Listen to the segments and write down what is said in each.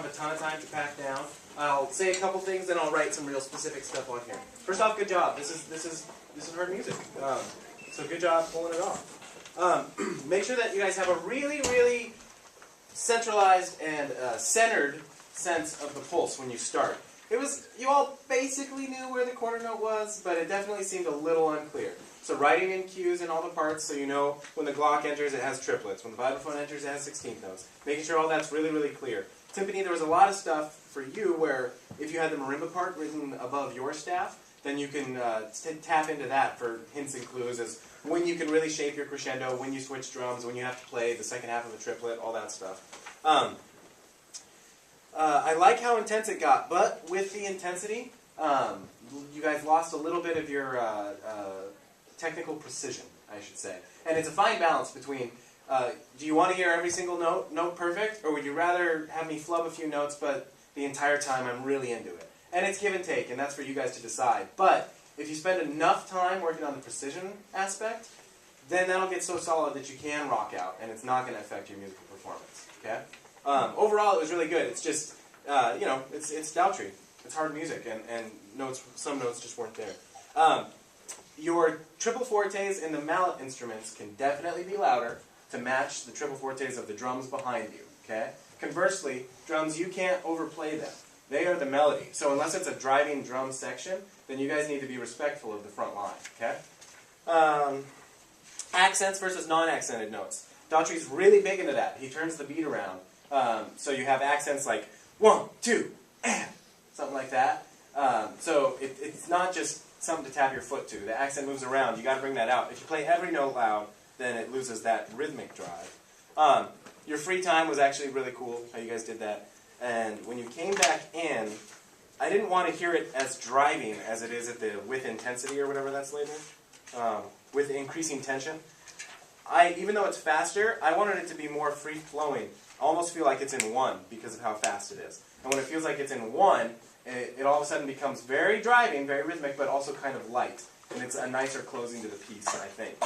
have a ton of time to pack down. I'll say a couple things, then I'll write some real specific stuff on here. First off, good job. This is hard music. So good job pulling it off. Make sure that you guys have a really, really centralized and centered sense of the pulse when you start. You all basically knew where the quarter note was, but it definitely seemed a little unclear. So writing in cues in all the parts so you know when the Glock enters it has triplets, when the vibraphone enters it has 16th notes. Making sure all that's really, really clear. Timpani, there was a lot of stuff for you where if you had the marimba part written above your staff, then you can tap into that for hints and clues as when you can really shape your crescendo, when you switch drums, when you have to play the second half of a triplet, all that stuff. I like how intense it got, but with the intensity, you guys lost a little bit of your technical precision, I should say. And it's a fine balance between, do you want to hear every single note perfect, or would you rather have me flub a few notes, but the entire time I'm really into it? And it's give and take, and that's for you guys to decide. But if you spend enough time working on the precision aspect, then that'll get so solid that you can rock out, and it's not going to affect your musical performance. Okay? Overall, it was really good. It's just, it's Daltrey. It's hard music, and some notes just weren't there. Your triple fortes and the mallet instruments can definitely be louder to match the triple fortes of the drums behind you. Okay? Conversely, drums, you can't overplay them. They are the melody. So unless it's a driving drum section, then you guys need to be respectful of the front line. Okay? Accents versus non-accented notes. Daltrey's really big into that. He turns the beat around. So you have accents like 1, 2, and something like that. So it's not just something to tap your foot to. The accent moves around. You got to bring that out. If you play every note loud, then it loses that rhythmic drive. Your free time was actually really cool, how you guys did that. And when you came back in, I didn't want to hear it as driving as it is at the with intensity or whatever that's labeled, with increasing tension. Even though it's faster, I wanted it to be more free-flowing. I almost feel like it's in one because of how fast it is. And when it feels like it's in one, it all of a sudden becomes very driving, very rhythmic, but also kind of light. And it's a nicer closing to the piece, I think.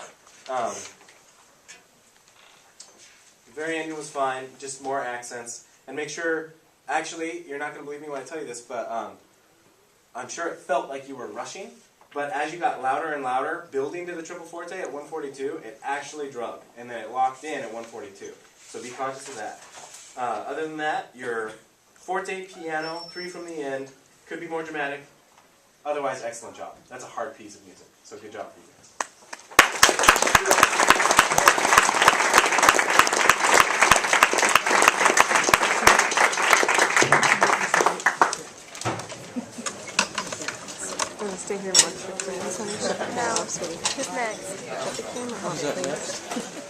The very ending was fine, just more accents. And make sure, actually, you're not going to believe me when I tell you this, but I'm sure it felt like you were rushing. But as you got louder and louder, building to the triple forte at 142, it actually drug. And then it locked in at 142. So be conscious of that. Other than that, your forte piano, 3 from the end, could be more dramatic. Otherwise, excellent job. That's a hard piece of music. So good job for you guys. Stay here and watch your friends. No. Who's next? Who's up next?